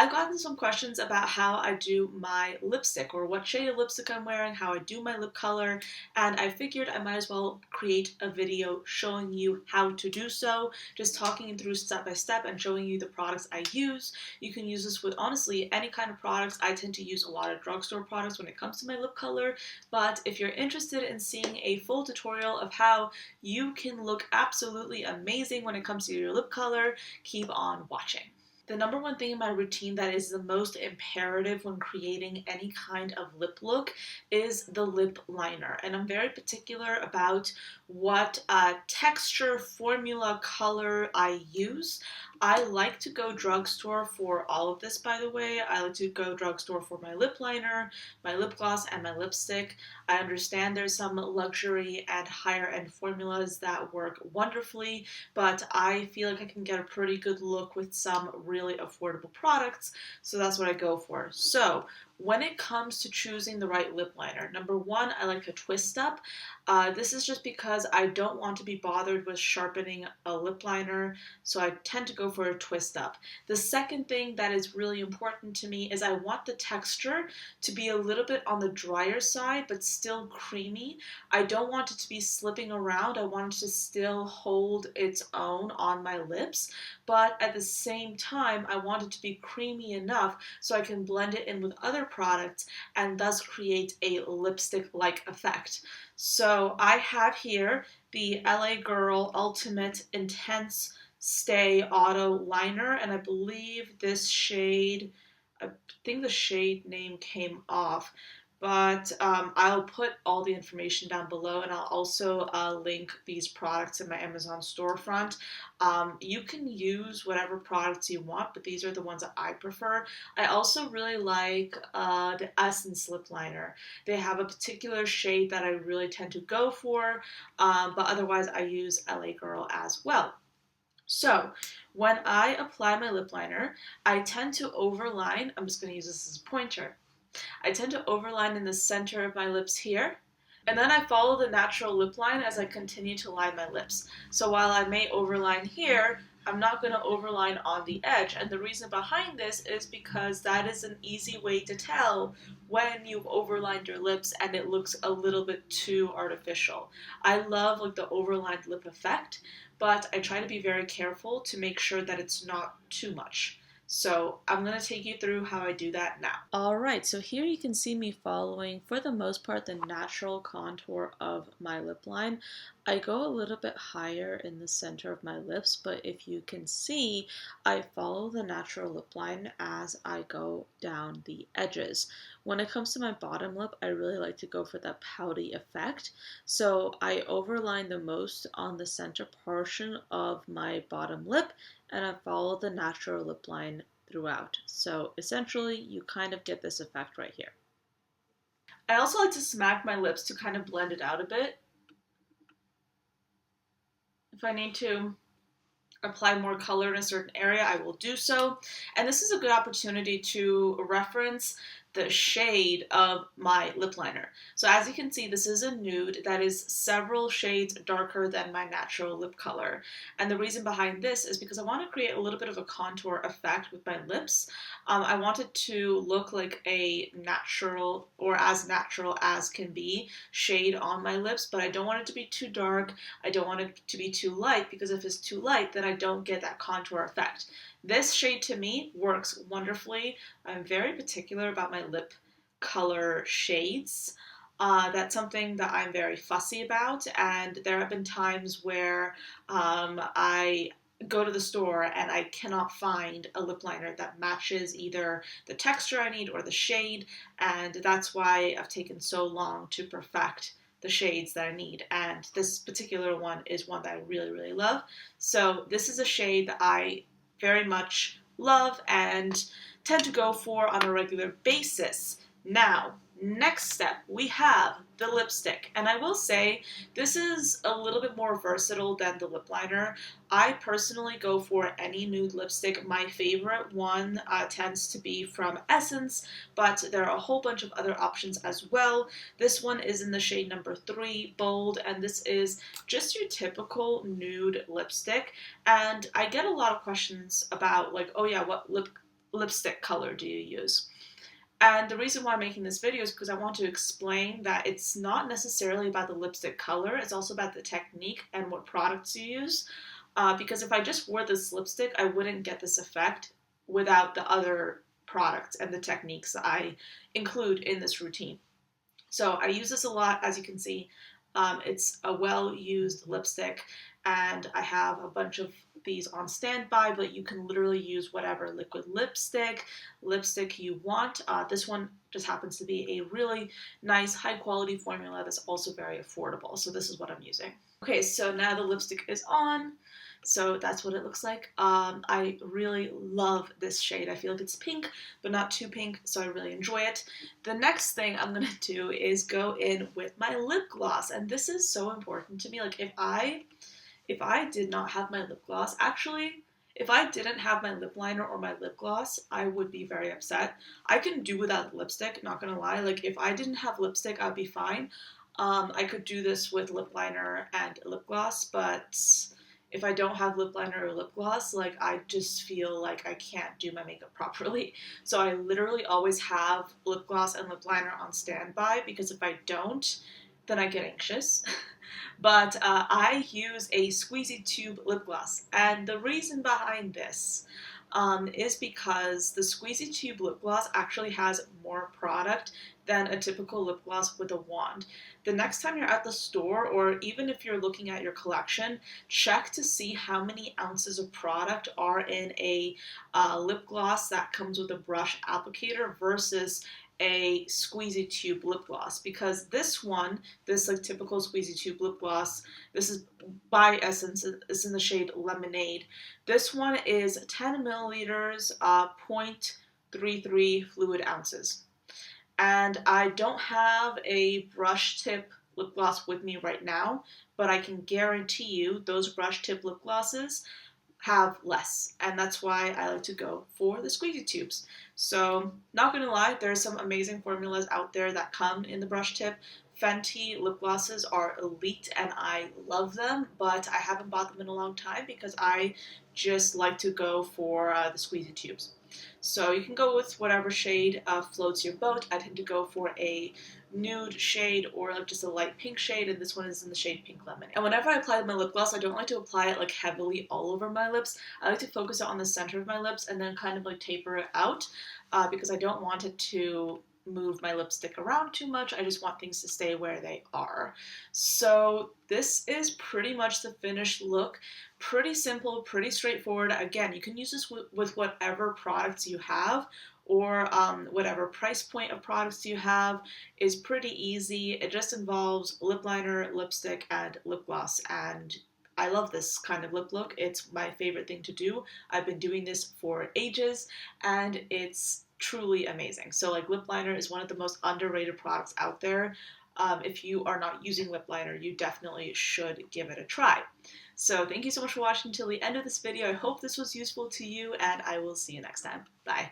I've gotten some questions about how I do my lipstick or what shade of lipstick I'm wearing, how I do my lip color, and I figured I might as well create a video showing you how to do so, just talking you through step by step and showing you the products I use. You can use this with honestly any kind of products. I tend to use a lot of drugstore products when it comes to my lip color, but if you're interested in seeing a full tutorial of how you can look absolutely amazing when it comes to your lip color, keep on watching. The number one thing in my routine that is the most imperative when creating any kind of lip look is the lip liner. And I'm very particular about what texture, formula, color I use. I like to go drugstore for all of this, by the way. I like to go drugstore for my lip liner, my lip gloss, and my lipstick. I understand there's some luxury and higher end formulas that work wonderfully, but I feel like I can get a pretty good look with some really affordable products, so that's what I go for. So when it comes to choosing the right lip liner, number one, I like to twist up. This is just because I don't want to be bothered with sharpening a lip liner, so I tend to go for a twist up. The second thing that is really important to me is I want the texture to be a little bit on the drier side, but still creamy. I don't want it to be slipping around. I want it to still hold its own on my lips, but at the same time, I want it to be creamy enough so I can blend it in with other products and thus create a lipstick-like effect. So I have here the LA Girl Ultimate Intense Stay Auto Liner, and I believe this shade, I think the shade name came off, but I'll put all the information down below, and I'll also link these products in my Amazon storefront. You can use whatever products you want, but these are the ones that I prefer. I also really like the Essence lip liner. They have a particular shade that I really tend to go for, but otherwise I use LA Girl as well. So when I apply my lip liner, I tend to overline. I'm just going to use this as a pointer. I tend to overline in the center of my lips here, and then I follow the natural lip line as I continue to line my lips. So while I may overline here, I'm not going to overline on the edge, and the reason behind this is because that is an easy way to tell when you've overlined your lips and it looks a little bit too artificial. I love like the overlined lip effect, but I try to be very careful to make sure that it's not too much. So I'm going to take you through how I do that now. Alright, so here you can see me following, for the most part, the natural contour of my lip line. I go a little bit higher in the center of my lips, but if you can see, I follow the natural lip line as I go down the edges. When it comes to my bottom lip, I really like to go for that pouty effect. So I overline the most on the center portion of my bottom lip, and I follow the natural lip line throughout. So essentially, you kind of get this effect right here. I also like to smack my lips to kind of blend it out a bit. If I need to apply more color in a certain area, I will do so. And this is a good opportunity to reference the shade of my lip liner. So as you can see, this is a nude that is several shades darker than my natural lip color. And the reason behind this is because I want to create a little bit of a contour effect with my lips. I want it to look like a natural, or as natural as can be, shade on my lips, but I don't want it to be too dark. I don't want it to be too light, because if it's too light, then I don't get that contour effect. This shade to me works wonderfully. I'm very particular about my lip color shades. That's something that I'm very fussy about, and there have been times where I go to the store and I cannot find a lip liner that matches either the texture I need or the shade, and that's why I've taken so long to perfect the shades that I need, and this particular one is one that I really, really love. So this is a shade that I very much love and tend to go for on a regular basis. Now, next step, we have the lipstick. And I will say, this is a little bit more versatile than the lip liner. I personally go for any nude lipstick. My favorite one tends to be from Essence, but there are a whole bunch of other options as well. This one is in the shade number 3, Bold, and this is just your typical nude lipstick. And I get a lot of questions about, like, oh yeah, what lip lipstick color do you use? And the reason why I'm making this video is because I want to explain that it's not necessarily about the lipstick color, it's also about the technique and what products you use. Because if I just wore this lipstick, I wouldn't get this effect without the other products and the techniques that I include in this routine. So I use this a lot, as you can see. It's a well-used lipstick, and I have a bunch of these on standby, but you can literally use whatever liquid lipstick you want. This one just happens to be a really nice, high-quality formula that's also very affordable. So this is what I'm using. Okay, so now the lipstick is on. So that's what it looks like. I really love this shade. I feel like it's pink, but not too pink, so I really enjoy it. The next thing I'm gonna do is go in with my lip gloss, and this is so important to me. Like if I did not have my lip gloss, actually, if I didn't have my lip liner or my lip gloss, I would be very upset. I can do without lipstick, not gonna lie. Like if I didn't have lipstick, I'd be fine. I could do this with lip liner and lip gloss, but if I don't have lip liner or lip gloss, like I just feel like I can't do my makeup properly. So I literally always have lip gloss and lip liner on standby, because if I don't, then I get anxious. But I use a squeezy tube lip gloss, and the reason behind this is because the squeezy tube lip gloss actually has more product than a typical lip gloss with a wand. The next time you're at the store, or even if you're looking at your collection, check to see how many ounces of product are in a lip gloss that comes with a brush applicator versus a squeezy tube lip gloss, because this one, this like typical squeezy tube lip gloss, this is by Essence, it's in the shade Lemonade. This one is 10 milliliters, 0.33 fluid ounces. And I don't have a brush tip lip gloss with me right now, but I can guarantee you those brush tip lip glosses have less, and that's why I like to go for the squeezy tubes. So not gonna lie, there's some amazing formulas out there that come in the brush tip. Fenty lip glosses are elite and I love them, but I haven't bought them in a long time because I just like to go for the squeezy tubes. So you can go with whatever shade floats your boat. I tend to go for a nude shade or like just a light pink shade, and this one is in the shade Pink Lemon. And whenever I apply my lip gloss, I don't like to apply it like heavily all over my lips. I like to focus it on the center of my lips and then kind of like taper it out because I don't want it to move my lipstick around too much. I just want things to stay where they are. So this is pretty much the finished look. Pretty simple, pretty straightforward. Again, you can use this with whatever products you have, or whatever price point of products you have. Is pretty easy. It just involves lip liner, lipstick, and lip gloss, and I love this kind of lip look. It's my favorite thing to do. I've been doing this for ages, and it's truly amazing. So like lip liner is one of the most underrated products out there. If you are not using lip liner, you definitely should give it a try. So thank you so much for watching till the end of this video. I hope this was useful to you, and I will see you next time. Bye.